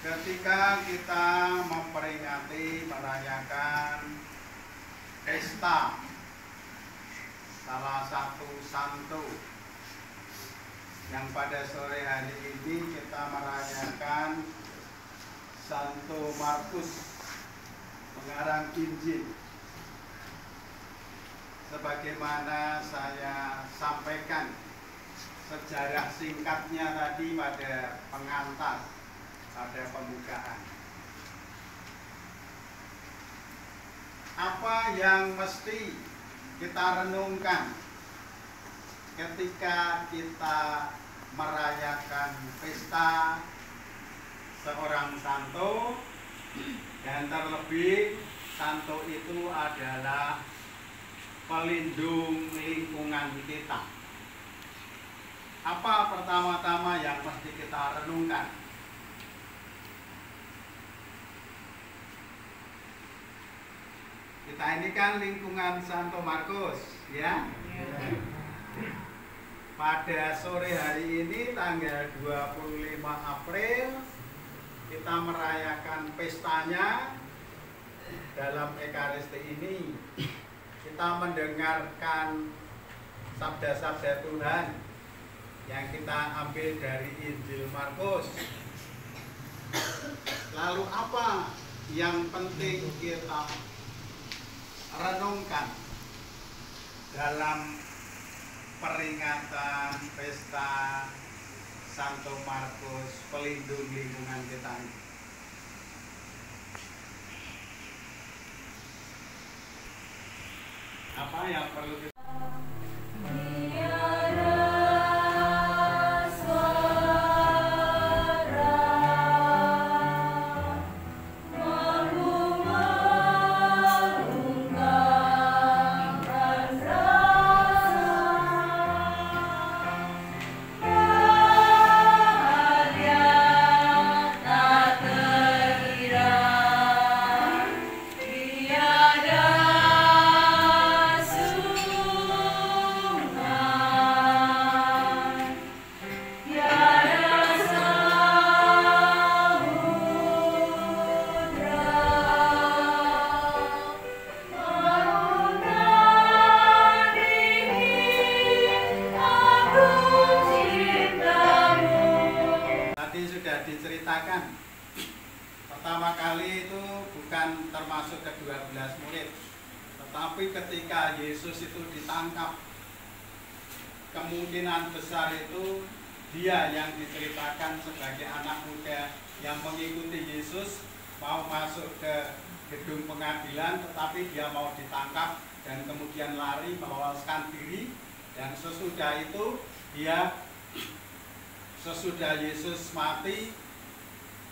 Ketika kita memperingati merayakan pesta salah satu santo yang pada sore hari ini kita merayakan Santo Markus pengarang Injil. Sebagaimana saya sampaikan sejarah singkatnya tadi pada pengantar, pada pembukaan. Apa yang mesti kita renungkan ketika kita merayakan pesta seorang santo, dan terlebih santo itu adalah pelindung lingkungan kita. Apa pertama-tama yang mesti kita renungkan? Kita ini kan lingkungan Santo Markus, ya. Pada sore hari ini tanggal 25 April kita merayakan pestanya. Dalam Ekaristi ini kita mendengarkan sabda-sabda Tuhan yang kita ambil dari Injil Markus. Lalu apa yang penting kita renungkan dalam peringatan pesta Santo Markus, pelindung lingkungan kita ini? Apa yang perlu kita diceritakan pertama kali itu bukan termasuk ke-12 murid, tetapi ketika Yesus itu ditangkap, kemungkinan besar itu dia yang diceritakan sebagai anak muda yang mengikuti Yesus mau masuk ke gedung pengadilan, tetapi dia mau ditangkap dan kemudian lari meloloskan diri, dan sesudah Yesus mati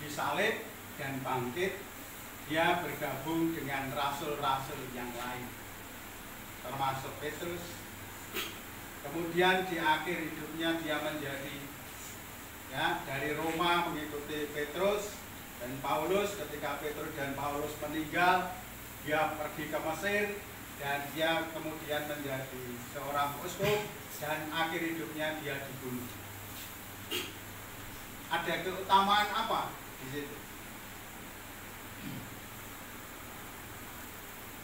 disalib dan bangkit, dia bergabung dengan rasul-rasul yang lain termasuk Petrus. Kemudian di akhir hidupnya dia menjadi dari Roma mengikuti Petrus dan Paulus. Ketika Petrus dan Paulus meninggal, dia pergi ke Mesir dan dia kemudian menjadi seorang uskup, dan akhir hidupnya dia dibunuh. Ada keutamaan apa di situ?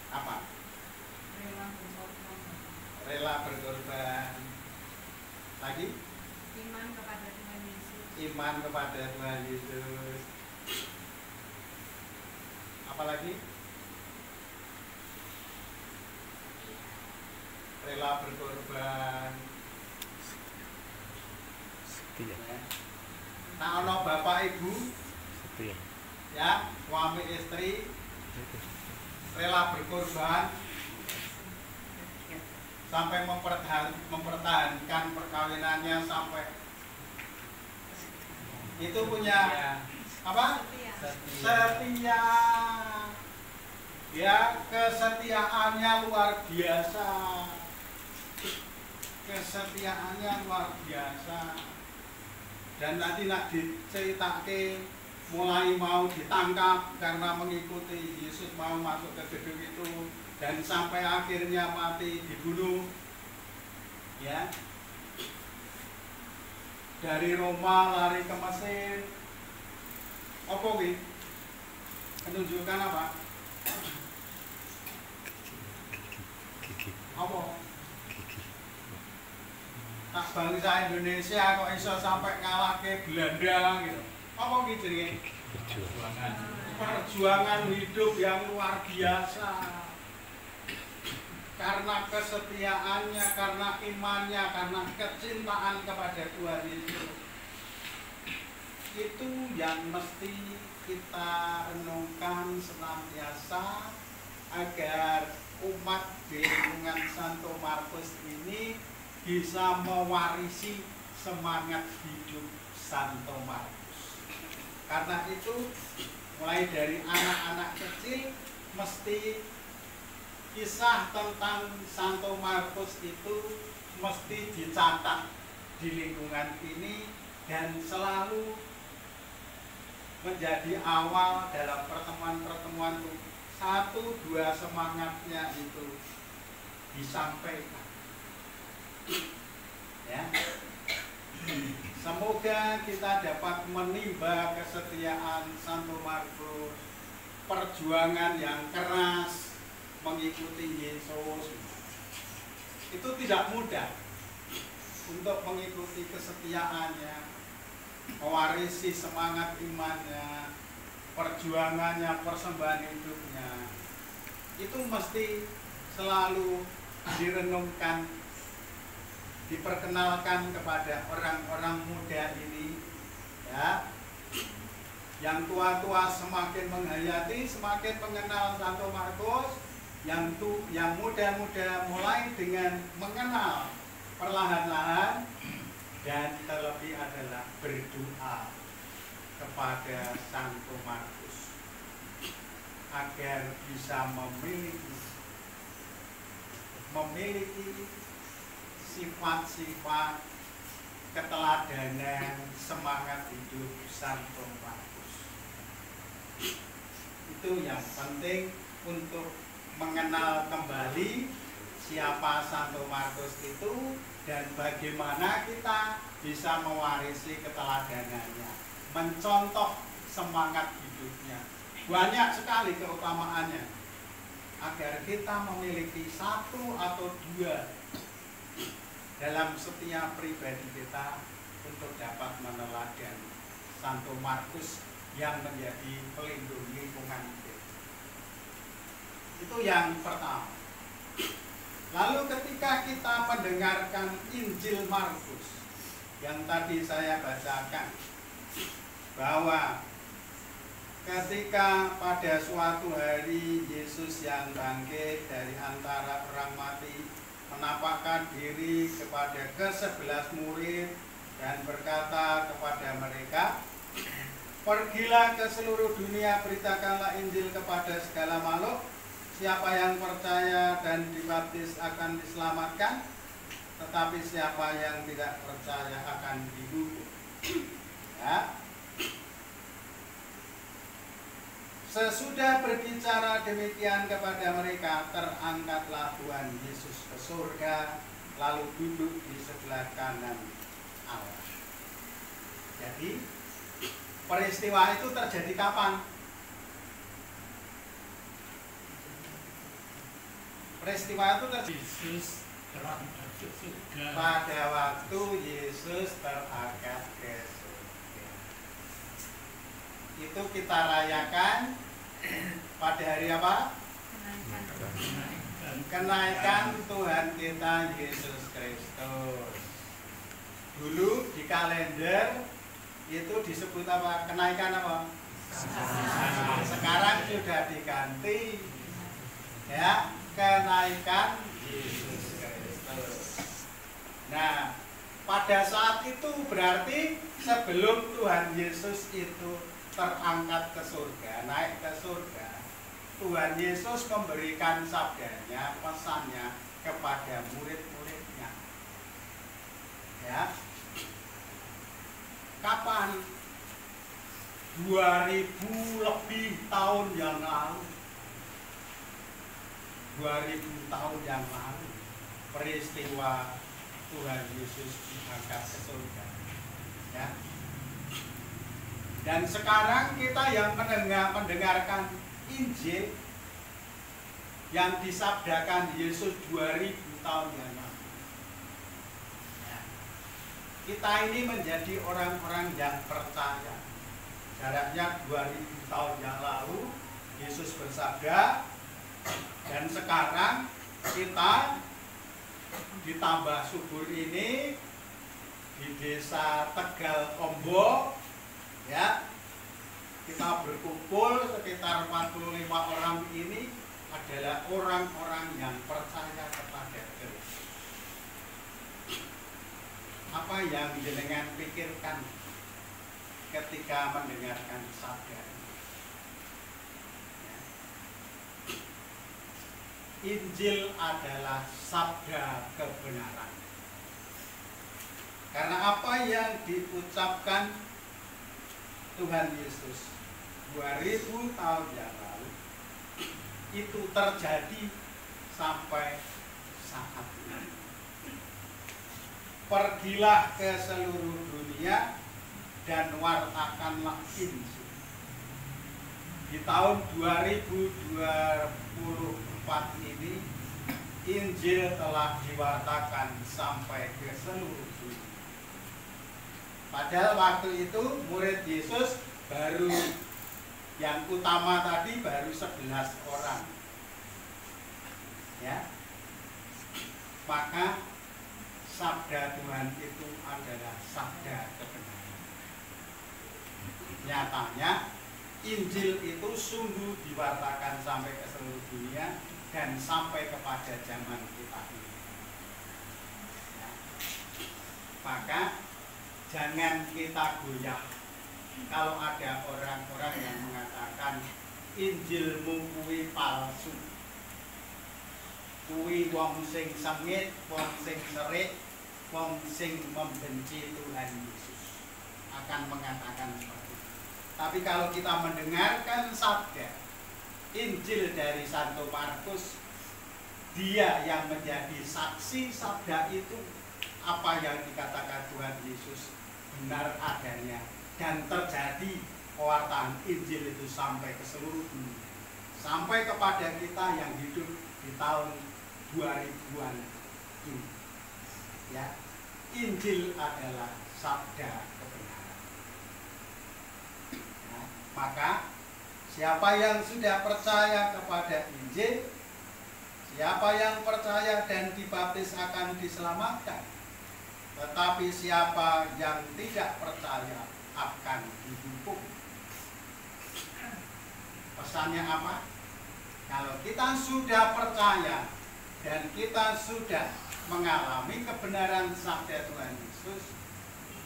Apa? Rela berkorban. Lagi? Iman kepada Tuhan Yesus. Iman kepada Tuhan Yesus. Apa lagi? Rela berkorban. Setia. Nah, ono bapak ibu, setia, ya, suami istri rela berkorban sampai mempertahankan perkawinannya, sampai itu punya apa? Setia. Ya, kesetiaannya luar biasa. Kesetiaannya luar biasa. Dan tadi nak diceritake mulai mau ditangkap karena mengikuti Yesus, mau masuk ke gedung itu, dan sampai akhirnya mati dibunuh. Ya, dari Roma lari ke Mesir, Apa kuwi? Menunjukkan apa? Apa? Tak bangsa Indonesia kok iso sampai ngalahke Belanda gitu. Apa kuwi jenenge? Perjuangan hidup yang luar biasa. Karena kesetiaannya, karena imannya, karena kecintaan kepada Tuhan Yesus. Itu yang mesti kita renungkan senantiasa agar umat di lingkungan Santo Markus ini bisa mewarisi semangat hidup Santo Markus. Karena itu mulai dari anak-anak kecil mesti kisah tentang Santo Markus itu mesti dicatat di lingkungan ini dan selalu menjadi awal dalam pertemuan-pertemuan itu. 1-2 semangatnya itu disampaikan. Ya. Semoga kita dapat menimba kesetiaan Santo Markus, perjuangan yang keras mengikuti Yesus. Itu tidak mudah untuk mengikuti kesetiaannya, mewarisi semangat imannya, perjuangannya, persembahan hidupnya. Itu mesti selalu direnungkan, diperkenalkan kepada orang-orang muda ini, ya. Yang tua-tua semakin menghayati, semakin mengenal Santo Markus. Yang muda-muda mulai dengan mengenal perlahan-lahan, dan terlebih adalah berdoa kepada Santo Markus agar bisa memiliki sifat-sifat keteladanan semangat hidup Santo Markus. Itu yang penting untuk mengenal kembali siapa Santo Markus itu dan bagaimana kita bisa mewarisi keteladanannya, mencontoh semangat hidupnya. Banyak sekali keutamaannya agar kita memiliki 1 atau 2 dalam setiap pribadi kita untuk dapat meneladani Santo Markus yang menjadi pelindung lingkungan kita. Itu yang pertama. Lalu ketika kita mendengarkan Injil Markus yang tadi saya bacakan, bahwa ketika pada suatu hari Yesus yang bangkit dari antara orang mati menampakkan diri kepada ke-11 murid dan berkata kepada mereka, "Pergilah ke seluruh dunia, beritakanlah Injil kepada segala makhluk. Siapa yang percaya dan dibaptis akan diselamatkan, tetapi siapa yang tidak percaya akan dihukum." Ya. Sesudah berbicara demikian kepada mereka, terangkatlah Tuhan Yesus ke surga, lalu duduk di sebelah kanan Allah. Jadi, peristiwa itu terjadi kapan? Peristiwa itu terjadi pada waktu Yesus terangkat ke surga. Itu kita rayakan pada hari apa? Kenaikan Tuhan kita Yesus Kristus. Dulu di kalender itu disebut apa? Kenaikan apa? Sekarang sudah diganti, ya, kenaikan Yesus Kristus. Nah, pada saat itu berarti sebelum Tuhan Yesus itu terangkat ke surga, naik ke surga, Tuhan Yesus memberikan sabdanya, pesannya kepada murid-muridnya. Ya. Kapan? 2000 lebih tahun yang lalu. 2000 tahun yang lalu peristiwa Tuhan Yesus diangkat ke surga. Ya. Dan sekarang kita yang mendengarkan Injil yang disabdakan Yesus 2000 tahun yang lalu. Kita ini menjadi orang-orang yang percaya. Jaraknya 2000 tahun yang lalu Yesus bersabda, dan sekarang kita ditambah subur ini di desa Tegal Ombo, ya, kita berkumpul sekitar 45 orang ini adalah orang-orang yang percaya kepada Kristus. Apa yang jenengan pikirkan ketika mendengarkan sabda ini? Injil adalah sabda kebenaran. Karena apa yang diucapkan Tuhan Yesus 2000 tahun yang lalu itu terjadi sampai saat ini. Pergilah ke seluruh dunia dan wartakanlah Injil. Di tahun 2024 ini Injil telah diwartakan sampai ke seluruh dunia. Padahal waktu itu murid Yesus baru yang utama tadi baru 11 orang. Ya. Maka sabda Tuhan itu adalah sabda kebenaran. Nyatanya Injil itu sungguh diwartakan sampai ke seluruh dunia dan sampai kepada zaman kita ini. Ya. Maka jangan kita goyah kalau ada orang-orang yang mengatakan Injilmu kuwi palsu, kuwi wong sing sengit, wong sing serik, wong sing membenci Tuhan Yesus akan mengatakan seperti itu. Tapi kalau kita mendengarkan sabda Injil dari Santo Markus, dia yang menjadi saksi sabda itu, apa yang dikatakan Tuhan Yesus benar adanya dan terjadi. Pewartaan Injil itu sampai ke seluruh dunia, sampai kepada kita yang hidup di tahun 2000-an ini. Ya, Injil adalah sabda kebenaran. Ya, maka siapa yang sudah percaya kepada Injil, siapa yang percaya dan dibaptis akan diselamatkan. Tetapi siapa yang tidak percaya akan dihukum. Pesannya apa? Kalau kita sudah percaya dan kita sudah mengalami kebenaran sabda Tuhan Yesus,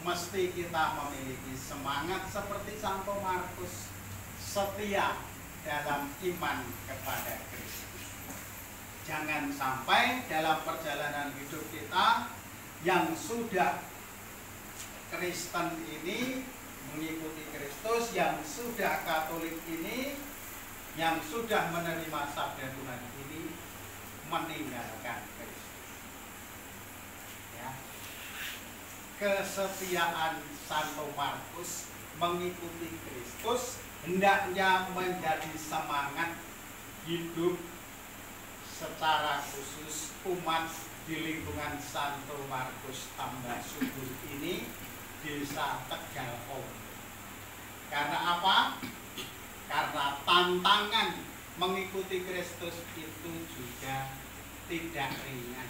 mesti kita memiliki semangat seperti Santo Markus, setia dalam iman kepada Kristus. Jangan sampai dalam perjalanan hidup kita yang sudah Kristen ini mengikuti Kristus, yang sudah Katolik ini, yang sudah menerima sabda Tuhan ini, meninggalkan Kristus. Ya. Kesetiaan Santo Markus mengikuti Kristus hendaknya menjadi semangat hidup secara khusus umat di lingkungan Santo Markus Tambah Subur ini, desa Tegal Ombo. Karena apa? Karena tantangan mengikuti Kristus itu juga tidak ringan.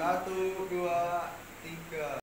1, 2, 3.